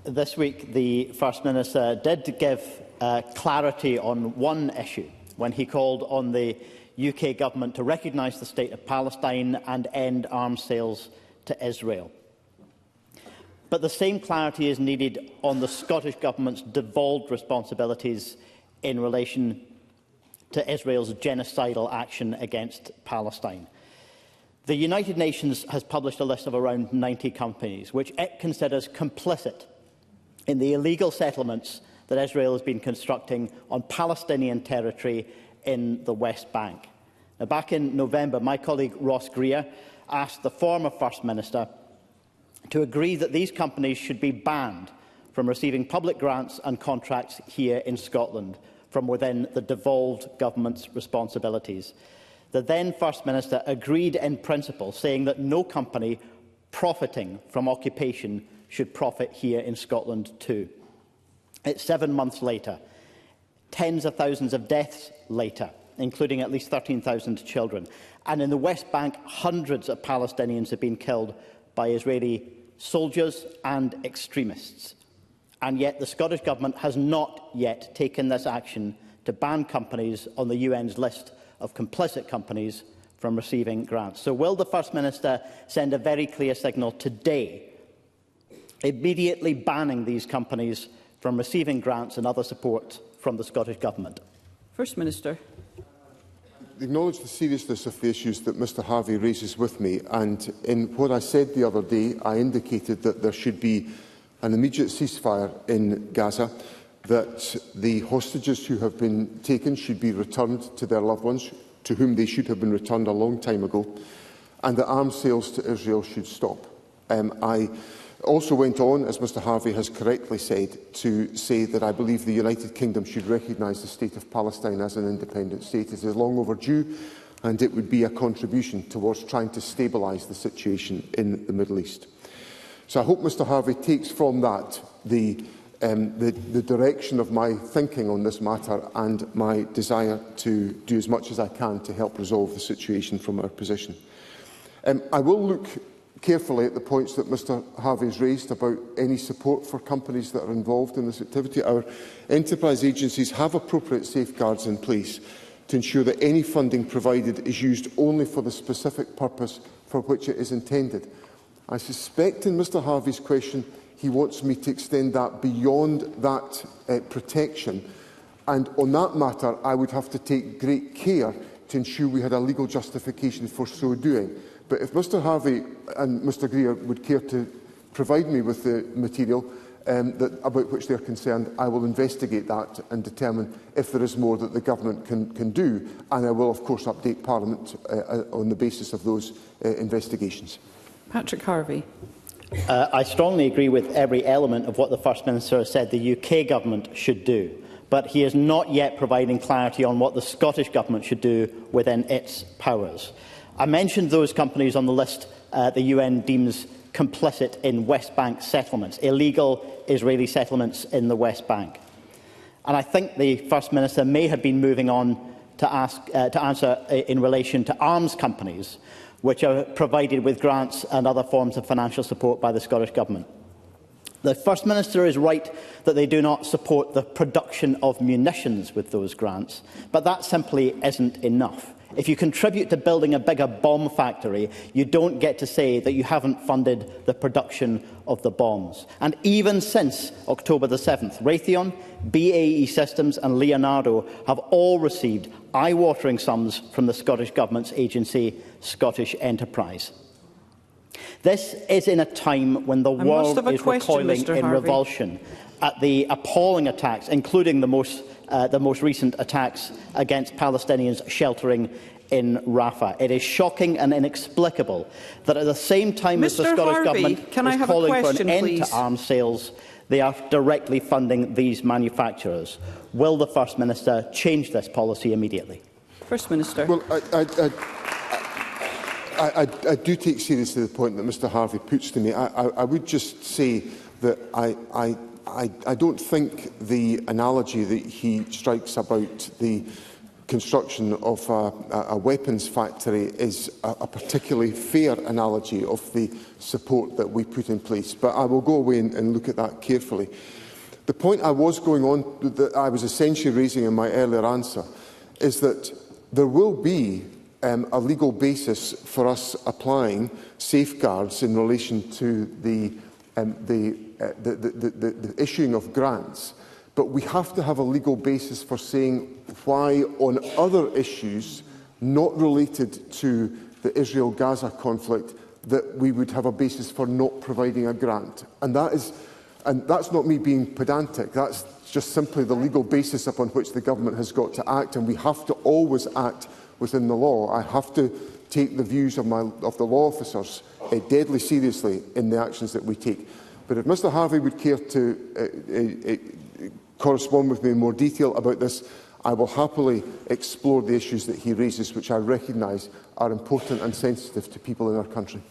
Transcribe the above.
This week, the First Minister did give clarity on one issue when he called on the UK Government to recognise the State of Palestine and end arms sales to Israel. But the same clarity is needed on the Scottish Government's devolved responsibilities in relation to Israel's genocidal action against Palestine. The United Nations has published a list of around 90 companies which it considers complicit in the illegal settlements that Israel has been constructing on Palestinian territory in the West Bank. Now, back in November, my colleague Ross Greer asked the former First Minister to agree that these companies should be banned from receiving public grants and contracts here in Scotland from within the devolved government's responsibilities. The then First Minister agreed in principle, saying that no company profiting from occupation should profit here in Scotland too. It's 7 months later, tens of thousands of deaths later, including at least 13,000 children. And in the West Bank, hundreds of Palestinians have been killed by Israeli soldiers and extremists. And yet the Scottish Government has not yet taken this action to ban companies on the UN's list of complicit companies from receiving grants. So will the First Minister send a very clear signal today, immediately banning these companies from receiving grants and other support from the Scottish Government? First Minister. I acknowledge the seriousness of the issues that Mr Harvie raises with me, and in what I said the other day, I indicated that there should be an immediate ceasefire in Gaza, that the hostages who have been taken should be returned to their loved ones, to whom they should have been returned a long time ago, and that arms sales to Israel should stop. I also went on, as Mr Harvie has correctly said, to say that I believe the United Kingdom should recognise the State of Palestine as an independent state. It is long overdue, and it would be a contribution towards trying to stabilise the situation in the Middle East. So I hope Mr Harvie takes from that the direction of my thinking on this matter and my desire to do as much as I can to help resolve the situation from our position. I will look carefully at the points that Mr Harvie has raised about any support for companies that are involved in this activity. Our enterprise agencies have appropriate safeguards in place to ensure that any funding provided is used only for the specific purpose for which it is intended. I suspect in Mr Harvie's question he wants me to extend that beyond that protection, and on that matter I would have to take great care to ensure we had a legal justification for so doing. But if Mr Harvie and Mr Greer would care to provide me with the material about which they are concerned, I will investigate that and determine if there is more that the Government can do, and I will of course update Parliament on the basis of those investigations. Patrick Harvie. I strongly agree with every element of what the First Minister has said the UK Government should do, but he is not yet providing clarity on what the Scottish Government should do within its powers. I mentioned those companies on the list the UN deems complicit in West Bank settlements, illegal Israeli settlements in the West Bank. And I think the First Minister may have been moving on to answer in relation to arms companies which are provided with grants and other forms of financial support by the Scottish Government. The First Minister is right that they do not support the production of munitions with those grants, but that simply isn't enough. If you contribute to building a bigger bomb factory, you don't get to say that you haven't funded the production of the bombs. And even since October the 7th, Raytheon, BAE Systems and Leonardo have all received eye-watering sums from the Scottish Government's agency, Scottish Enterprise. This is in a time when the world is recoiling in revulsion at the appalling attacks, including the most recent attacks against Palestinians sheltering in Rafah. It is shocking and inexplicable that at the same time as the Scottish Government is calling for an end to arms sales, they are directly funding these manufacturers. Will the First Minister change this policy immediately? First Minister. Well, I do take seriously the point that Mr Harvie puts to me. I would just say that I don't think the analogy that he strikes about the construction of a weapons factory is a particularly fair analogy of the support that we put in place. But I will go away and look at that carefully. The point I was going on, that I was essentially raising in my earlier answer, is that there will be a legal basis for us applying safeguards in relation to the issuing of grants. But we have to have a legal basis for saying why, on other issues not related to the Israel-Gaza conflict, that we would have a basis for not providing a grant. And that's not me being pedantic. That's just simply the legal basis upon which the government has got to act, and we have to always act within the law. I have to take the views of the law officers deadly seriously in the actions that we take. But if Mr Harvie would care to correspond with me in more detail about this, I will happily explore the issues that he raises, which I recognise are important and sensitive to people in our country.